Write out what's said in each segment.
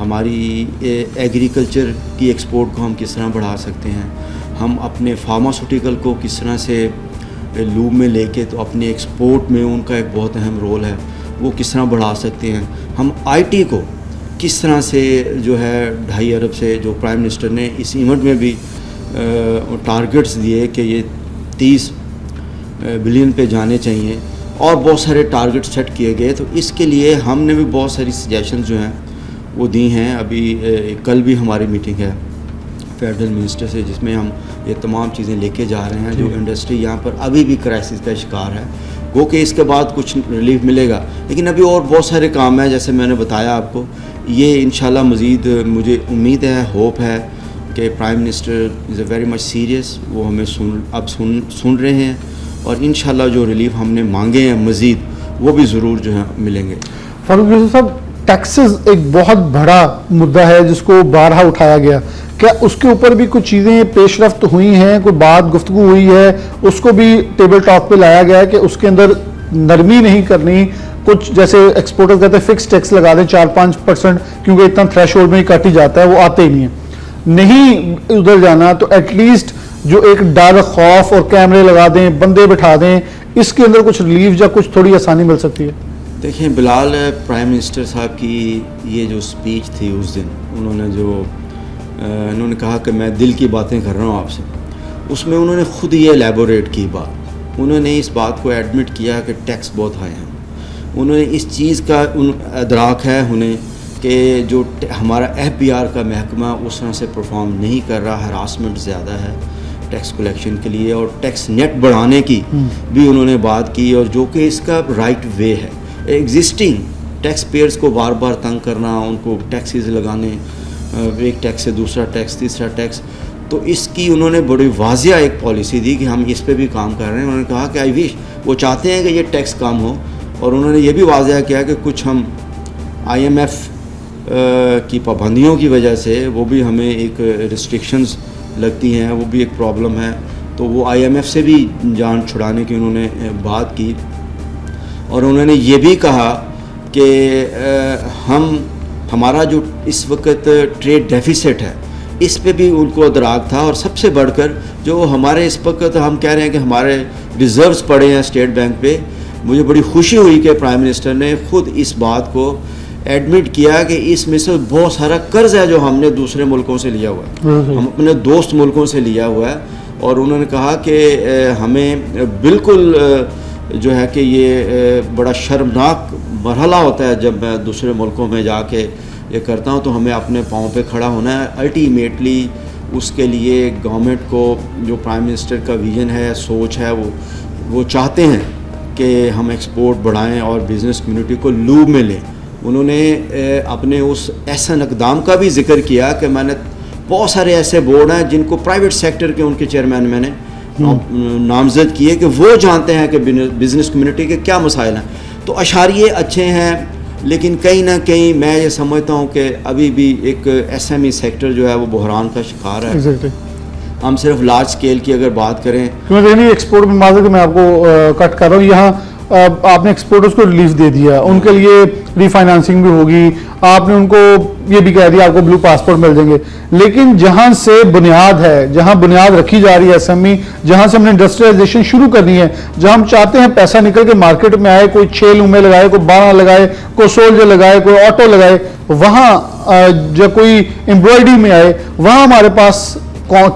ہماری ایگریکلچر کی ایکسپورٹ کو ہم کس طرح بڑھا سکتے ہیں, ہم اپنے فارماسوٹیکل کو کس طرح سے لوب میں لے کے تو اپنے ایکسپورٹ میں ان کا ایک بہت اہم رول ہے, وہ کس طرح بڑھا سکتے ہیں, ہم آئی ٹی کو کس طرح سے جو ہے 2.5 ارب سے جو پرائم منسٹر نے اس ایونٹ میں بھی ٹارگٹس دیے کہ یہ 30 بلین پہ جانے چاہیے, اور بہت سارے ٹارگٹ سیٹ کیے گئے. تو اس کے لیے ہم نے بھی بہت ساری سجیشنز جو ہیں وہ دی ہیں. ابھی کل بھی ہماری میٹنگ ہے فیڈرل منسٹر سے, جس میں ہم یہ تمام چیزیں لے کے جا رہے ہیں. جو انڈسٹری یہاں پر ابھی بھی کرائسس کا شکار ہے, گو کہ اس کے بعد کچھ ریلیف ملے گا, لیکن ابھی اور بہت سارے کام ہیں جیسے میں نے بتایا آپ کو. یہ انشاءاللہ مزید مجھے امید ہے, ہوپ ہے کہ prime minister is a very much serious, وہ ہمیں سن رہے ہیں, اور انشاءاللہ جو ریلیف ہم نے مانگے ہیں مزید وہ بھی ضرور جو ہے ملیں گے. فاروق یوسف صاحب, ٹیکسز ایک بہت بڑا مدعا ہے جس کو بارہا اٹھایا گیا, کیا اس کے اوپر بھی کچھ چیزیں پیش رفت ہوئی ہیں, کوئی بات گفتگو ہوئی ہے, اس کو بھی ٹیبل ٹاک پہ لایا گیا ہے کہ اس کے اندر نرمی نہیں کرنی, کچھ جیسے ایکسپورٹر کہتے ہیں فکس ٹیکس لگا دیں 4-5%, کیونکہ اتنا تھریش ہولڈ میں ہی کٹ ہی جاتا ہے, وہ آتے ہی نہیں ہیں, نہیں ادھر جانا, تو ایٹ لیسٹ جو ایک ڈر خوف اور کیمرے لگا دیں, بندے بٹھا دیں, اس کے اندر کچھ ریلیف یا کچھ تھوڑی آسانی مل سکتی ہے. دیکھیں بلال, پرائم منسٹر صاحب کی یہ جو سپیچ تھی اس دن, انہوں نے کہا کہ میں دل کی باتیں کر رہا ہوں آپ سے, اس میں انہوں نے خود یہ ایلیبوریٹ کی بات. انہوں نے اس بات کو ایڈمٹ کیا کہ ٹیکس بہت ہائی ہیں. انہوں نے اس چیز کا ادراک ہے انہیں کہ جو ہمارا FBR کا محکمہ اس طرح سے پرفارم نہیں کر رہا, ہراسمنٹ زیادہ ہے ٹیکس کلیکشن کے لیے, اور ٹیکس نیٹ بڑھانے کی بھی انہوں نے بات کی, اور جو کہ اس کا رائٹ وے ہے. ایگزسٹنگ ٹیکس پیئرس کو بار بار تنگ کرنا, ان کو ٹیکسز لگانے, ایک ٹیکس سے دوسرا ٹیکس, تیسرا ٹیکس, تو اس کی انہوں نے بڑی واضح ایک پالیسی دی کہ ہم اس پہ بھی کام کر رہے ہیں. انہوں نے کہا کہ آئی وش, وہ چاہتے ہیں کہ یہ ٹیکس کم ہو, اور انہوں نے یہ بھی واضح کیا کہ کچھ ہم IMF کی پابندیوں کی وجہ سے وہ بھی ہمیں ایک ریسٹرکشنز لگتی ہیں, وہ بھی ایک پرابلم ہے, تو وہ IMF سے بھی جان چھڑانے کی انہوں نے بات کی. اور انہوں نے یہ بھی کہا کہ ہمارا جو اس وقت ٹریڈ ڈیفیسٹ ہے اس پہ بھی ان کو ادراک تھا, اور سب سے بڑھ کر جو ہمارے اس وقت ہم کہہ رہے ہیں کہ ہمارے ریزروز پڑے ہیں اسٹیٹ بینک پہ. مجھے بڑی خوشی ہوئی کہ پرائم منسٹر نے خود اس بات کو ایڈمٹ کیا کہ اس میں سے بہت سارا قرض ہے جو ہم نے دوسرے ملکوں سے لیا ہوا ہے, ہم اپنے دوست ملکوں سے لیا ہوا ہے. اور انہوں نے کہا کہ ہمیں بالکل جو ہے کہ یہ بڑا شرمناک مرحلہ ہوتا ہے جب میں دوسرے ملکوں میں جا کے یہ کرتا ہوں, تو ہمیں اپنے پاؤں پہ کھڑا ہونا ہے. الٹیمیٹلی اس کے لیے گورنمنٹ کو جو پرائم منسٹر کا ویژن ہے, سوچ ہے, وہ چاہتے ہیں کہ ہم ایکسپورٹ بڑھائیں اور بزنس کمیونٹی کو لوب میں لیں. انہوں نے اپنے اس احسن اقدام کا بھی ذکر کیا کہ میں نے بہت سارے ایسے بورڈ ہیں جن کو پرائیویٹ سیکٹر کے ان کے چیئرمین میں نے نامزد کیے کہ وہ جانتے ہیں کہ بزنس کمیونٹی کے کیا مسائل ہیں. تو اشاریے اچھے ہیں, لیکن کہیں نہ کہیں میں یہ سمجھتا ہوں کہ ابھی بھی ایک SME سیکٹر جو ہے وہ بحران کا شکار ہے. ہم صرف لارج اسکیل کی اگر بات کریں, ایکسپورٹ میں معذرت میں آپ کو کٹ کر رہا ہوں, یہاں آپ نے ایکسپورٹرز کو ریلیف دے دیا, ان کے لیے ری فائنانسنگ بھی ہوگی, آپ نے ان کو یہ بھی کہہ دیا آپ کو بلو پاسپورٹ مل جائیں گے, لیکن جہاں سے بنیاد ہے, جہاں بنیاد رکھی جا رہی ہے SME, جہاں سے ہم نے انڈسٹریلائزیشن شروع کرنی ہے, جہاں ہم چاہتے ہیں پیسہ نکل کے مارکیٹ میں آئے, کوئی 6 لومے لگائے, کوئی 12 لگائے, کوئی سولجر لگائے, کوئی آٹو لگائے, وہاں جب کوئی ایمبرائڈری میں آئے, وہاں ہمارے پاس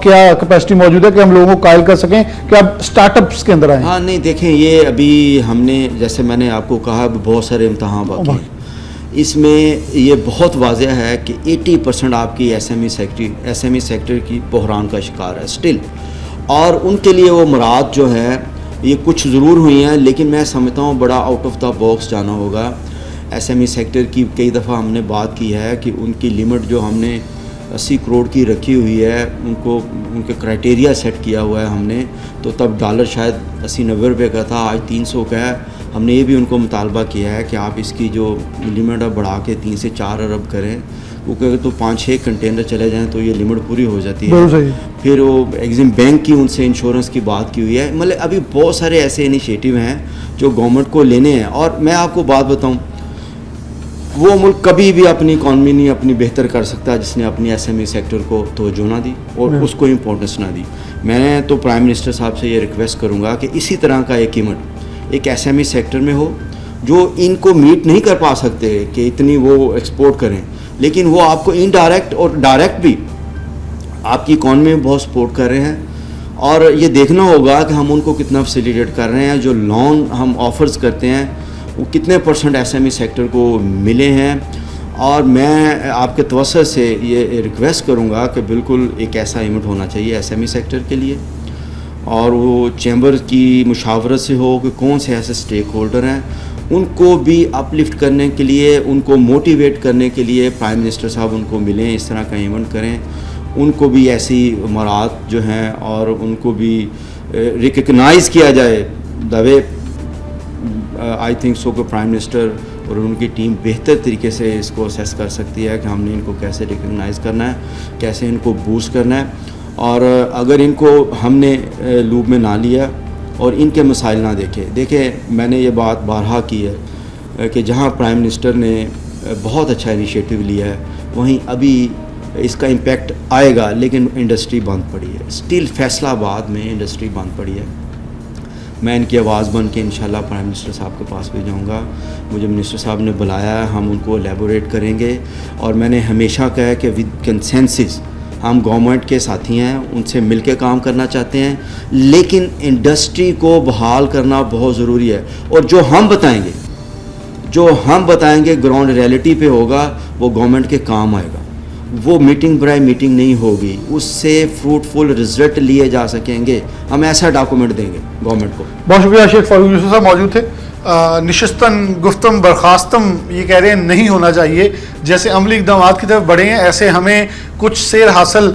کیا کیپیسٹی موجود ہے کہ ہم لوگوں کو قائل کر سکیں کہ اب سٹارٹ اپس کے اندر آئیں. ہاں نہیں دیکھیں, یہ ابھی ہم نے جیسے میں نے آپ کو کہا بہت سارے امتحان باقی ہیں. اس میں یہ بہت واضح ہے کہ 80% آپ کی SME سیکٹر کی بحران کا شکار ہے سٹل, اور ان کے لیے وہ مراد جو ہے یہ کچھ ضرور ہوئی ہیں, لیکن میں سمجھتا ہوں بڑا آؤٹ آف دا باکس جانا ہوگا. SME سیکٹر کی کئی دفعہ ہم نے بات کی ہے کہ ان کی لمٹ جو ہم نے 80 کروڑ کی رکھی ہوئی ہے, ان کے کرائٹیریا سیٹ کیا ہوا ہے ہم نے, تو تب ڈالر شاید 80-90 روپے کا تھا, آج 300 کا ہے. ہم نے یہ بھی ان کو مطالبہ کیا ہے کہ آپ اس کی جو لمٹ ہے بڑھا کے 3 سے 4 ارب کریں, کیونکہ اگر تو 5-6 کنٹینر چلے جائیں تو یہ لمٹ پوری ہو جاتی ہے. پھر وہ ایگزیم بینک کی ان سے انشورنس کی بات کی ہوئی ہے. مطلب ابھی بہت سارے ایسے انیشیٹو ہیں جو گورنمنٹ کو لینے ہیں. اور میں آپ کو بات بتاؤں, وہ ملک کبھی بھی اپنی اکانومی نہیں اپنی بہتر کر سکتا جس نے اپنی ایس ایم ای سیکٹر کو توجہ نہ دی اور اس کو امپورٹنس نہ دی. میں تو پرائم منسٹر صاحب سے یہ ریکویسٹ کروں گا کہ اسی طرح کا ایک ایونٹ ایک ایس ایم ای سیکٹر میں ہو جو ان کو میٹ نہیں کر پا سکتے کہ اتنی وہ ایکسپورٹ کریں, لیکن وہ آپ کو انڈائریکٹ اور ڈائریکٹ بھی آپ کی اکانومی میں بہت سپورٹ کر رہے ہیں. اور یہ دیکھنا ہوگا کہ ہم ان کو کتنا فیسیلیٹیٹ کر رہے ہیں, جو لون ہم آفرز کرتے ہیں وہ کتنے percent S M E sector کو ملے ہیں. اور میں آپ کے توسط سے یہ ریکویسٹ کروں گا کہ بالکل ایک ایسا ایونٹ ہونا چاہیے ایس ایم ای سیکٹر کے لیے, اور وہ چیمبر کی مشاورت سے ہو کہ کون سے ایسے اسٹیک ہولڈر ہیں ان کو بھی اپ لفٹ کرنے کے لیے, ان کو موٹیویٹ کرنے کے لیے پرائم منسٹر صاحب ان کو ملیں, اس طرح کا ایونٹ کریں, ان کو بھی ایسی امارات جو ہیں اور ان کو بھی ریکگنائز کیا جائے دا وے آئی تھنک سو کہ پرائم منسٹر اور ان کی ٹیم بہتر طریقے سے اس کو اسیس کر سکتی ہے کہ ہم نے ان کو کیسے ریکگنائز کرنا ہے, کیسے ان کو بوسٹ کرنا ہے. اور اگر ان کو ہم نے لوپ میں نہ لیا اور ان کے مسائل نہ دیکھیں میں نے یہ بات بارہا کی ہے کہ جہاں پرائم منسٹر نے بہت اچھا انیشیٹو لیا ہے وہیں ابھی اس کا امپیکٹ آئے گا, لیکن انڈسٹری بند پڑی ہے. اسٹل فیصلہ آباد میں انڈسٹری بند پڑی ہے. میں ان کی آواز بن کے انشاءاللہ پرائم منسٹر صاحب کے پاس بھی جاؤں گا. مجھے منسٹر صاحب نے بلایا ہے, ہم ان کو الیبوریٹ کریں گے. اور میں نے ہمیشہ کہا ہے کہ ود کنسنسس ہم گورنمنٹ کے ساتھی ہیں, ان سے مل کے کام کرنا چاہتے ہیں, لیکن انڈسٹری کو بحال کرنا بہت ضروری ہے. اور جو ہم بتائیں گے گراؤنڈ ریئلٹی پہ ہوگا وہ گورنمنٹ کے کام آئے گا. وہ میٹنگ برائے میٹنگ نہیں ہوگی, اس سے فروٹفل رزلٹ لیے جا سکیں گے. ہم ایسا ڈاکومنٹ دیں گے گورنمنٹ کو. بہت شکریہ. شیخ فاروق یوسف صاحب موجود تھے. نشستن گفتم برخاستم یہ کہہ رہے ہیں نہیں ہونا چاہیے. جیسے عملی اقدامات کی طرف بڑھے ہیں ایسے ہمیں کچھ سیر حاصل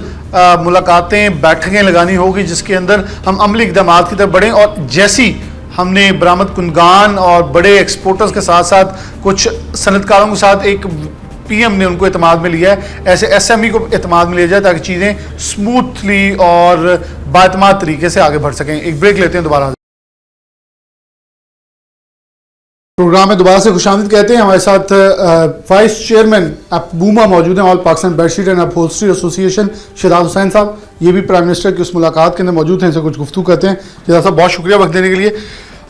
ملاقاتیں بیٹھکیں لگانی ہوگی جس کے اندر ہم عملی اقدامات کی طرف بڑھیں. اور جیسی ہم نے برآمد کنندگان اور بڑے ایکسپورٹرز کے ساتھ ساتھ کچھ صنعت کاروں کے ساتھ ایک پی ایم نے ان کو اعتماد میں لیا ہے, ایسے ایس ایم ای کو اعتماد میں لیا جائے تاکہ چیزیں سموتھلی اور باعتماد طریقے سے آگے بڑھ سکیں. ایک بریک لیتے ہیں, دوبارہ پروگرام میں دوبارہ سے خوش آمدید کہتے ہیں. ہمارے ساتھ وائس چیئرمین بوما موجود ہیں, آل Pakistan bed sheet and upholstery ایسوسی ایشن, شہزاد حسین صاحب. یہ بھی پرائم منسٹر کی اس ملاقات کے اندر موجود ہیں, ان سے کچھ گفتگو کرتے ہیں. شہزاد صاحب بہت شکریہ وقت دینے کے لیے.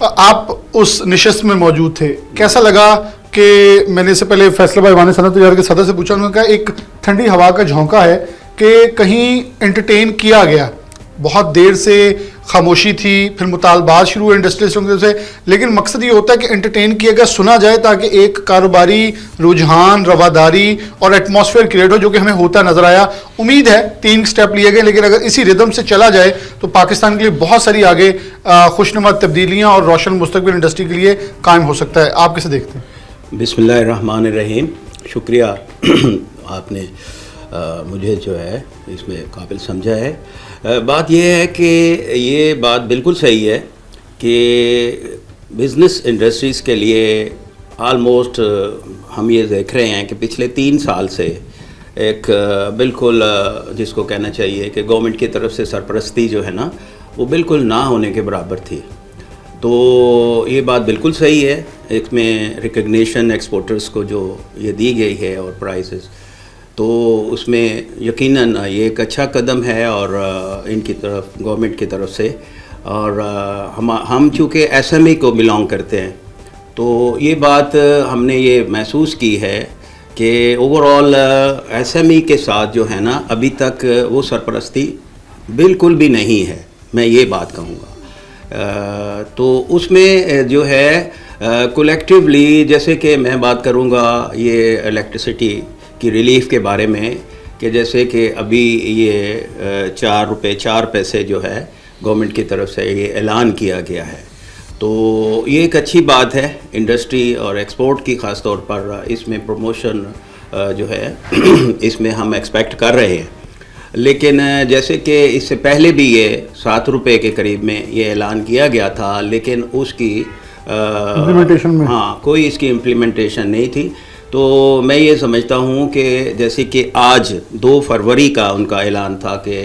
آپ اس نشست میں موجود تھے, کیسا لگا کہ میں نے اس سے پہلے فیصلہ باد ایوان صنعت تجارت کے صدر سے پوچھا, انہوں نے کہا ایک ٹھنڈی ہوا کا جھونکا ہے کہ کہیں انٹرٹین کیا گیا, بہت دیر سے خاموشی تھی, پھر مطالبات شروع ہوئے انڈسٹریلسٹوں کی طرف سے, لیکن مقصد یہ ہوتا ہے کہ انٹرٹین کیا گیا, سنا جائے تاکہ ایک کاروباری رجحان, رواداری اور ایٹماسفیئر کریٹ ہو, جو کہ ہمیں ہوتا نظر آیا. امید ہے 3 سٹیپ لیے گئے, لیکن اگر اسی ردم سے چلا جائے تو پاکستان کے لیے بہت ساری آگے خوشنما تبدیلیاں اور روشن مستقبل انڈسٹری کے لیے قائم ہو سکتا ہے. آپ کیسے دیکھتے ہیں؟ بسم اللہ الرحمن الرحیم. شکریہ آپ نے مجھے جو ہے اس میں قابل سمجھا ہے. بات یہ ہے کہ یہ بات بالکل صحیح ہے کہ بزنس انڈسٹریز کے لیے آلموسٹ ہم یہ دیکھ رہے ہیں کہ پچھلے 3 سال سے ایک بالکل جس کو کہنا چاہیے کہ گورنمنٹ کی طرف سے سرپرستی جو ہے نا وہ بالکل نہ ہونے کے برابر تھی. تو یہ بات بالکل صحیح ہے. اس میں ریکگنیشن ایکسپورٹرز کو جو یہ دی گئی ہے اور پرائزز, تو اس میں یقیناً یہ ایک اچھا قدم ہے اور ان کی طرف گورنمنٹ کی طرف سے. اور ہم چونکہ ایس ایم ای کو بلانگ کرتے ہیں تو یہ بات ہم نے یہ محسوس کی ہے کہ overall S M E کے ساتھ جو ہے نا ابھی تک وہ سرپرستی بالکل بھی نہیں ہے, میں یہ بات کہوں گا. تو اس میں جو ہے کولیکٹیولی, جیسے کہ میں بات کروں گا یہ الیکٹریسٹی کی ریلیف کے بارے میں, کہ جیسے کہ ابھی یہ 4 روپے 4 پیسے جو ہے گورنمنٹ کی طرف سے یہ اعلان کیا گیا ہے, تو یہ ایک اچھی بات ہے انڈسٹری اور ایکسپورٹ کی, خاص طور پر اس میں پروموشن جو ہے اس میں ہم ایکسپیکٹ کر رہے ہیں. لیکن جیسے کہ اس سے پہلے بھی یہ 7 روپے کے قریب میں یہ اعلان کیا گیا تھا, لیکن اس کی کوئی اس کی امپلیمنٹیشن نہیں تھی. تو میں یہ سمجھتا ہوں کہ جیسے کہ آج 2 فروری کا ان کا اعلان تھا کہ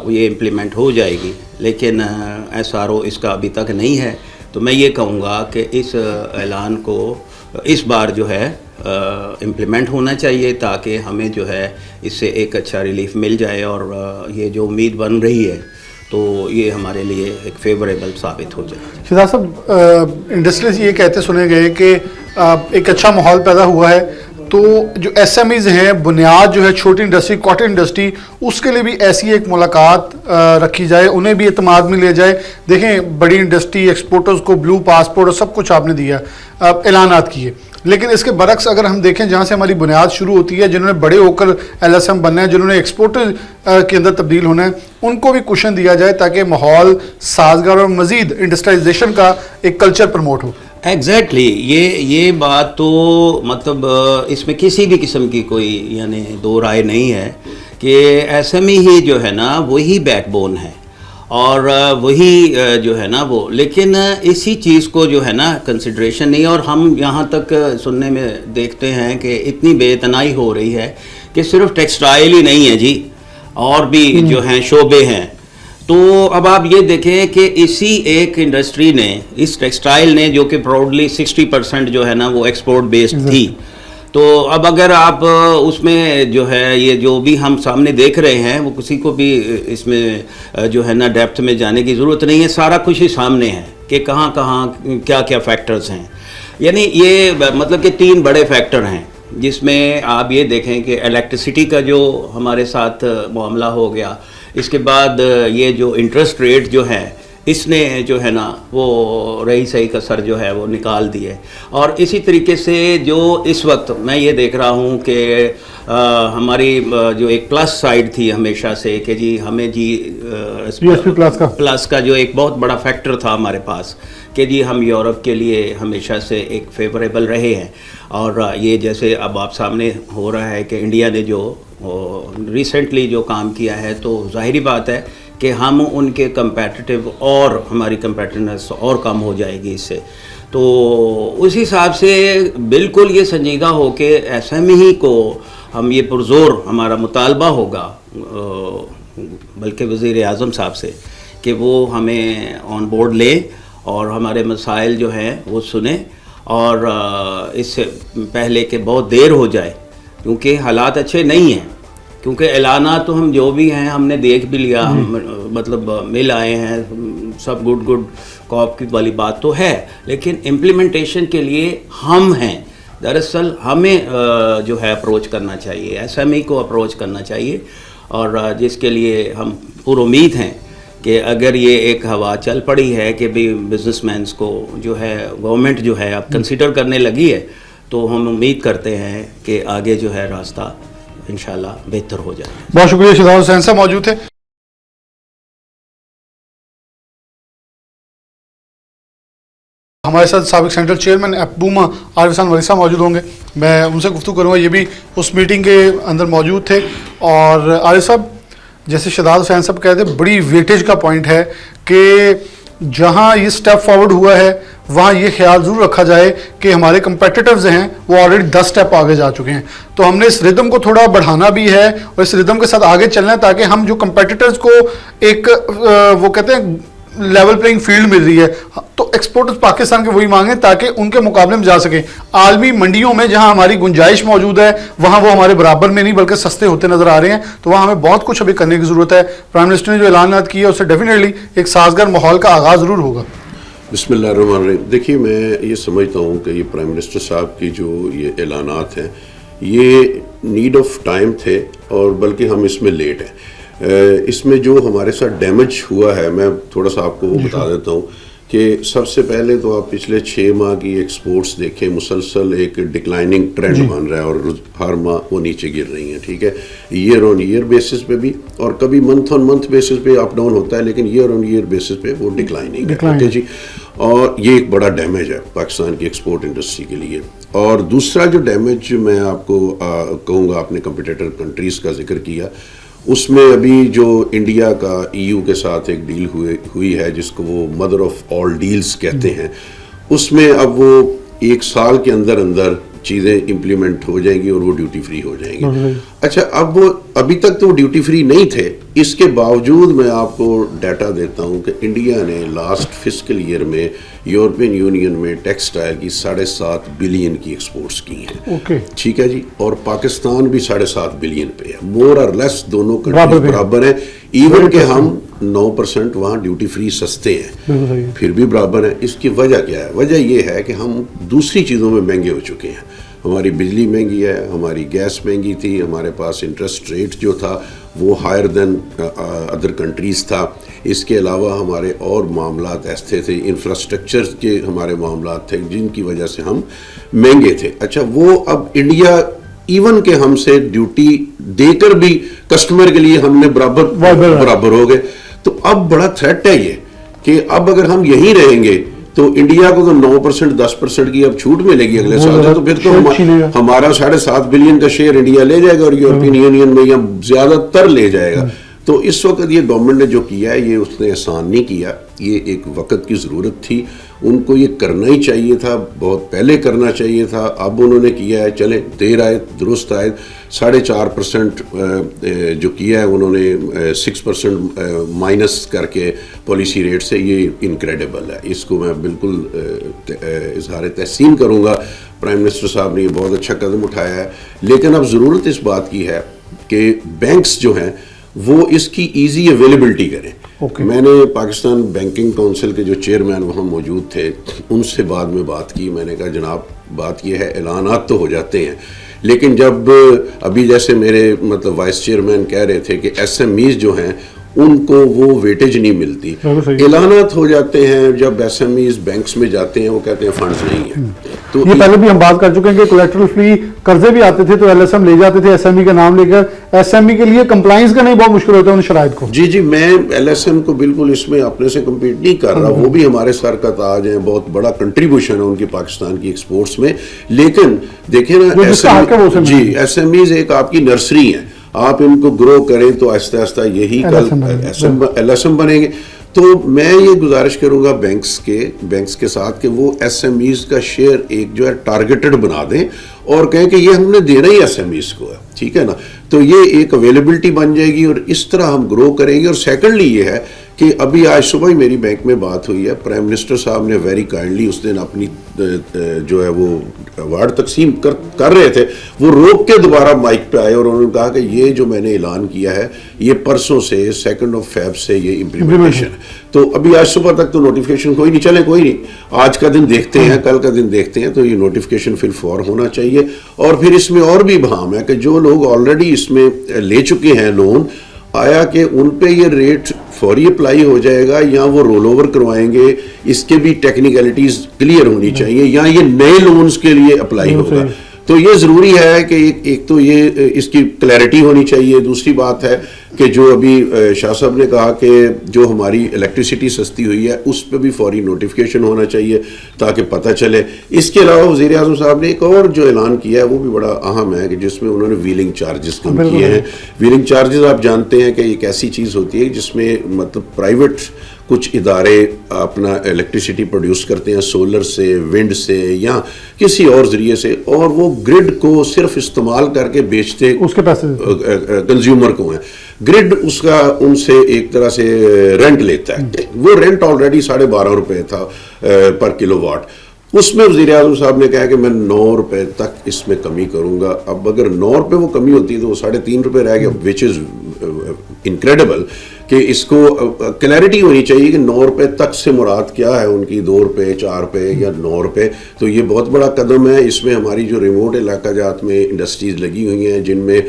یہ امپلیمنٹ ہو جائے گی, لیکن ایس آر او اس کا ابھی تک نہیں ہے. تو میں یہ کہوں گا کہ اس اعلان کو اس بار جو ہے امپلیمنٹ ہونا چاہیے تاکہ ہمیں جو ہے اس سے ایک اچھا ریلیف مل جائے, اور یہ جو امید بن رہی ہے تو یہ ہمارے لیے ایک فیوریبل ثابت ہو جائے. شہزاد صاحب, انڈسٹریز یہ کہتے سنے گئے کہ ایک اچھا ماحول پیدا ہوا ہے, تو جو ایس ایم ایز ہیں, بنیاد جو ہے چھوٹی انڈسٹری, کاٹن انڈسٹری, اس کے لیے بھی ایسی ایک ملاقات رکھی جائے, انہیں بھی اعتماد میں لیا جائے. دیکھیں بڑی انڈسٹری ایکسپورٹرز کو بلو پاسپورٹ اور سب کچھ آپ نے دیا, اعلانات کیے, لیکن اس کے برعکس اگر ہم دیکھیں جہاں سے ہماری بنیاد شروع ہوتی ہے, جنہوں نے بڑے ہو کر ایل ایس ایم بننا ہے, جنہوں نے ایکسپورٹر کے اندر تبدیل ہونا ہے, ان کو بھی کوشن دیا جائے تاکہ ماحول سازگار اور مزید انڈسٹرائزیشن کا ایک کلچر پروموٹ ہو. ایگزیکٹلی یہ بات تو مطلب اس میں کسی بھی قسم کی کوئی یعنی دو رائے نہیں ہے کہ ایس ایم ای ہی جو ہے نا وہی بیک بون ہے اور وہی جو ہے نا وہ, لیکن اسی چیز کو جو ہے نا کنسیڈریشن نہیں, اور ہم یہاں تک سننے میں دیکھتے ہیں کہ اتنی بے اتنائی ہو رہی ہے کہ صرف ٹیکسٹائل ہی نہیں ہے جی, اور بھی جو ہیں شعبے ہیں. تو اب آپ یہ دیکھیں کہ اسی ایک انڈسٹری نے, اس ٹیکسٹائل نے, جو کہ پراؤڈلی 60% جو ہے نا وہ ایکسپورٹ بیسڈ تھی, تو اب اگر آپ اس میں جو ہے یہ جو بھی ہم سامنے دیکھ رہے ہیں وہ کسی کو بھی اس میں جو ہے نا ڈیپتھ میں جانے کی ضرورت نہیں ہے, سارا کچھ ہی سامنے ہے کہ کہاں کہاں کیا کیا فیکٹرز ہیں. یعنی یہ مطلب کہ 3 بڑے فیکٹر ہیں جس میں آپ یہ دیکھیں کہ الیکٹریسٹی کا جو ہمارے ساتھ معاملہ ہو گیا, اس کے بعد یہ جو انٹرسٹ ریٹ جو ہے اس نے جو ہے نا وہ رہی صحیح کا سر جو ہے وہ نکال دیے, اور اسی طریقے سے جو اس وقت میں یہ دیکھ رہا ہوں کہ ہماری جو ایک پلس سائڈ تھی ہمیشہ سے کہ جی ہمیں جی پلس کا جو ایک بہت بڑا فیکٹر تھا ہمارے پاس کہ جی ہم یورپ کے لیے ہمیشہ سے ایک فیوریبل رہے ہیں, اور یہ جیسے اب آپ سامنے ہو رہا ہے کہ انڈیا نے جو ریسنٹلی جو کام کیا ہے, تو ظاہری بات ہے کہ ہم ان کے کمپیٹیٹیو اور ہماری کمپیٹیونیس اور کم ہو جائے گی اس سے. تو اس حساب سے بالکل یہ سنجیدہ ہو کہ ایس ایم ای کو ہم یہ پرزور ہمارا مطالبہ ہوگا بلکہ وزیر اعظم صاحب سے کہ وہ ہمیں آن بورڈ لیں اور ہمارے مسائل جو ہیں وہ سنیں, اور اس سے پہلے کہ بہت دیر ہو جائے, کیونکہ حالات اچھے نہیں ہیں. کیونکہ اعلانات تو ہم جو بھی ہیں ہم نے دیکھ بھی لیا, ہم مطلب مل آئے ہیں, سب گڈ کاپ کی والی بات تو ہے, لیکن امپلیمنٹیشن کے لیے ہم ہیں. دراصل ہمیں جو ہے اپروچ کرنا چاہیے, ایس ایم ای کو اپروچ کرنا چاہیے, اور جس کے لیے ہم پر امید ہیں کہ اگر یہ ایک ہوا چل پڑی ہے کہ بھی بزنس مینس کو جو ہے گورنمنٹ جو ہے اب کنسیڈر کرنے لگی ہے, تو ہم امید کرتے ہیں کہ آگے جو ہے راستہ انشاءاللہ بہتر ہو جائے. بہت شکریہ. شہزاد حسین صاحب موجود تھے. ہمارے ساتھ سابق سینٹرل چیئرمین ایپبوما عارف احسان ولی صاحب موجود ہوں گے, میں ان سے گفتگو کروں گا, یہ بھی اس میٹنگ کے اندر موجود تھے. اور عارف صاحب, جیسے شہزاد حسین صاحب کہتے ہیں, بڑی ویٹیج کا پوائنٹ ہے کہ جہاں یہ سٹیپ فارورڈ ہوا ہے وہاں یہ خیال ضرور رکھا جائے کہ ہمارے کمپیٹیٹرز ہیں وہ آلریڈی 10 سٹیپ آگے جا چکے ہیں, تو ہم نے اس ردم کو تھوڑا بڑھانا بھی ہے اور اس ردم کے ساتھ آگے چلنا ہے تاکہ ہم جو کمپیٹیٹرز کو ایک وہ کہتے ہیں لیول پلینگ فیلڈ مل رہی ہے, تو ایکسپورٹرز پاکستان کے وہی مانگیں تاکہ ان کے مقابلے میں جا سکیں. عالمی منڈیوں میں جہاں ہماری گنجائش موجود ہے وہاں وہ ہمارے برابر میں نہیں بلکہ سستے ہوتے نظر آ رہے ہیں, تو وہاں ہمیں بہت کچھ ابھی کرنے کی ضرورت ہے. پرائم منسٹر نے جو اعلانات کیے اس سے ڈیفینیٹلی ایک سازگار ماحول کا آغاز ضرور ہوگا. بسم اللہ الرحمن الرحیم. دیکھیے میں یہ سمجھتا ہوں کہ یہ پرائم منسٹر صاحب کی جو یہ اعلانات ہیں یہ نیڈ آف ٹائم تھے, اور بلکہ ہم اس میں لیٹ ہیں. اس میں جو ہمارے ساتھ ڈیمیج ہوا ہے میں تھوڑا سا آپ کو وہ بتا دیتا ہوں کہ سب سے پہلے تو آپ پچھلے 6 ماہ کی ایکسپورٹس دیکھیں, مسلسل ایک ڈکلائننگ ٹرینڈ بن رہا ہے اور ہر ماہ وہ نیچے گر رہی ہیں. ٹھیک ہے, ایئر آن ایئر بیسس پہ بھی, اور کبھی منتھ آن منتھ بیسس پہ اپ ڈاؤن ہوتا ہے, لیکن ایئر آن ایئر بیسس پہ وہ ڈکلائننگ ہے. ٹھیک ہے جی, اور یہ ایک بڑا ڈیمیج ہے پاکستان کی ایکسپورٹ انڈسٹری کے لیے. اور دوسرا جو ڈیمیج میں آپ کو کہوں گا, آپ نے کمپیٹیٹر کنٹریز کا ذکر کیا, اس میں ابھی جو انڈیا کا EU کے ساتھ ایک ڈیل ہوئی ہے جس کو وہ مدر آف آل ڈیلز کہتے ہیں, اس میں اب وہ 1 سال کے اندر چیزیں امپلیمنٹ ہو جائیں گی اور وہ ڈیوٹی فری ہو جائیں گی. اچھا اب وہ ابھی تک تو وہ ڈیوٹی فری نہیں تھے, اس کے باوجود میں آپ کو ڈیٹا دیتا ہوں کہ انڈیا نے لاسٹ فسکل ایئر میں یورپین یونین میں ٹیکسٹائل کی 7.5 بلین کی ایکسپورٹس کی ہیں. ٹھیک ہے جی, اور پاکستان بھی 7.5 بلین پہ ہے. مور اور لیس دونوں کنٹریز برابر ہیں, ایون کہ ہم 9% وہاں ڈیوٹی فری سستے ہیں, پھر بھی برابر ہیں. اس کی وجہ کیا ہے؟ وجہ یہ ہے کہ ہم دوسری چیزوں میں مہنگے ہو چکے ہیں. ہماری بجلی مہنگی ہے, ہماری گیس مہنگی تھی, ہمارے پاس انٹرسٹ ریٹ جو تھا وہ ہائر دین ادر کنٹریز تھا. اس کے علاوہ ہمارے اور معاملات ایسے تھے, انفراسٹرکچر کے ہمارے معاملات تھے جن کی وجہ سے ہم مہنگے تھے. اچھا وہ اب انڈیا ایون کہ ہم سے ڈیوٹی دے کر بھی کسٹمر کے لیے ہم نے برابر ہو گئے. تو اب بڑا تھریٹ ہے یہ کہ اب اگر ہم یہیں رہیں گے تو انڈیا کو تو 9% 10% کی اب چھوٹ ملے گی اگلے سال سے, تو پھر تو ہمارا 7.5 بلین کا شیئر انڈیا لے جائے گا اور یورپین یونین میں یا زیادہ تر لے جائے گا. تو اس وقت یہ گورنمنٹ نے جو کیا ہے یہ اس نے احسان نہیں کیا, یہ ایک وقت کی ضرورت تھی. ان کو یہ کرنا ہی چاہیے تھا, بہت پہلے کرنا چاہیے تھا. اب انہوں نے کیا ہے, چلیں دیر آئے درست آئے. 4.5% جو کیا ہے انہوں نے 6% مائنس کر کے پالیسی ریٹ سے, یہ انکریڈیبل ہے. اس کو میں بالکل اظہار تحسین کروں گا. پرائم منسٹر صاحب نے یہ بہت اچھا قدم اٹھایا ہے. لیکن اب ضرورت اس بات کی ہے کہ بینکس جو ہیں وہ اس کی ایزی اویلیبلٹی کریں. میں نے پاکستان بینکنگ کونسل کے جو چیئرمین وہاں موجود تھے ان سے بعد میں بات کی. میں نے کہا جناب بات یہ ہے, اعلانات تو ہو جاتے ہیں لیکن جب ابھی جیسے میرے مطلب وائس چیئرمین کہہ رہے تھے کہ ایس ایم ایز جو ہیں ان کو وہ ویٹیج نہیں ملتی. اعلانات ہو جاتے ہیں, جب ایس ایم ایز بینکس میں جاتے ہیں وہ کہتے ہیں فنڈز نہیں ہیں. تو یہ پہلے بھی ہم بات کر چکے ہیں کہ کولیٹرل فری قرضے بھی آتے تھے تو ایل ایس ایم لے جاتے تھے ایس ایم ای کا نام لے کر. ایس ایم ای کے لیے کمپلائنس کا نہیں بہت مشکل ہوتا ہے ان شرائط کو. جی جی, میں ایل ایس ایم کو بالکل اس میں اپنے سے کمپیٹ نہیں کر رہا, وہ بھی ہمارے سر کا تاج ہیں, بہت بڑا کنٹریبیوشن ہے ان کی پاکستان کی ایکسپورٹس میں. لیکن دیکھیں نا جی ایس ایم ایز ایک آپ کی نرسری ہیں, آپ ان کو گرو کریں تو آہستہ آہستہ یہی کل ایل ایس ایم بنیں گے. تو میں یہ گزارش کروں گا بینکس کے ساتھ کہ وہ ایس ایم ایز کا شیئر ایک جو ہے ٹارگیٹڈ بنا دیں اور کہیں کہ یہ ہم نے دینا ہی ایس ایم ایز کو ہے. ٹھیک ہے نا, تو یہ ایک اویلیبلٹی بن جائے گی اور اس طرح ہم گرو کریں گے. اور سیکنڈلی یہ ہے کہ ابھی آج صبح ہی میری بینک میں بات ہوئی ہے, پرائم منسٹر صاحب نے ویری کائنڈلی اس دن اپنی جو ہے وہ ایوارڈ تقسیم کر رہے تھے, وہ روک کے دوبارہ مائک پہ آئے اور انہوں نے کہا کہ یہ جو میں نے اعلان کیا ہے یہ پرسوں سے 2 فیب سے یہ امپلیمنٹیشن ہے. تو ابھی آج صبح تک تو نوٹیفیکیشن کوئی نہیں, چلے کوئی نہیں, آج کا دن دیکھتے ہیں, کل کا دن دیکھتے ہیں. تو یہ نوٹیفیکیشن فی الفور ہونا چاہیے. اور پھر اس میں اور بھی ابہام ہے کہ جو لوگ آلریڈی اس میں لے چکے ہیں لون, آیا کہ ان پہ یہ ریٹ فوری اپلائی ہو جائے گا یا وہ رول اوور کروائیں گے, اس کے بھی ٹیکنیکلٹیز کلیئر ہونی چاہیے, یا یہ نئے لونز کے لیے اپلائی ہوگا. تو یہ ضروری ہے کہ ایک تو یہ اس کی کلیئرٹی ہونی چاہیے. دوسری بات ہے کہ جو ابھی شاہ صاحب نے کہا کہ جو ہماری الیکٹریسٹی سستی ہوئی ہے اس پہ بھی فوری نوٹیفیکیشن ہونا چاہیے تاکہ پتہ چلے. اس کے علاوہ وزیر اعظم صاحب نے ایک اور جو اعلان کیا ہے وہ بھی بڑا اہم ہے کہ جس میں انہوں نے ویلنگ چارجز کم کیے ہیں. ویلنگ چارجز آپ جانتے ہیں کہ ایک ایسی چیز ہوتی ہے جس میں مطلب پرائیویٹ کچھ ادارے اپنا الیکٹریسٹی پروڈیوس کرتے ہیں سولر سے, ونڈ سے یا کسی اور ذریعے سے, اور وہ گرڈ کو صرف استعمال کر کے بیچتے اس کے پیسے کنزیومر کو ہیں. گرڈ اس کا ان سے ایک طرح سے رینٹ لیتا ہے. وہ رینٹ آلریڈی 12.5 روپے تھا پر کلو واٹ. اس میں وزیر اعظم صاحب نے کہا کہ میں 9 روپے تک اس میں کمی کروں گا. اب اگر 9 روپے وہ کمی ہوتی ہے تو وہ 3.5 روپے رہ گیا, وچ از انکریڈیبل. کہ اس کو کلیئرٹی ہونی چاہیے کہ 9 روپے تک سے مراد کیا ہے ان کی, 2 روپے 4 روپے یا 9 روپے. تو یہ بہت بڑا قدم ہے. اس میں ہماری جو ریموٹ علاقہ جات میں انڈسٹریز لگی ہوئی ہیں جن میں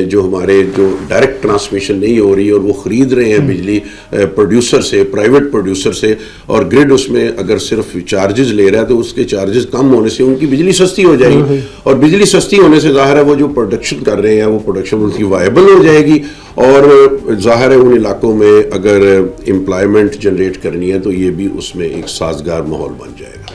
جو ہمارے جو ڈائریکٹ ٹرانسمیشن نہیں ہو رہی اور وہ خرید رہے ہیں بجلی پروڈیوسر سے, پرائیویٹ پروڈیوسر سے, اور گرڈ اس میں اگر صرف چارجز لے رہا ہے تو اس کے چارجز کم ہونے سے ان کی بجلی سستی ہو جائے گی, اور بجلی سستی ہونے سے ظاہر ہے وہ جو پروڈکشن کر رہے ہیں وہ پروڈکشن ان کی وائبل ہو جائے گی, اور ظاہر ہے ان علاقوں میں اگر امپلائمنٹ جنریٹ کرنی ہے تو یہ بھی اس میں ایک سازگار ماحول بن جائے گا.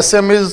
SMEs,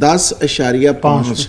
10.5।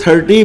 $30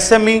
SME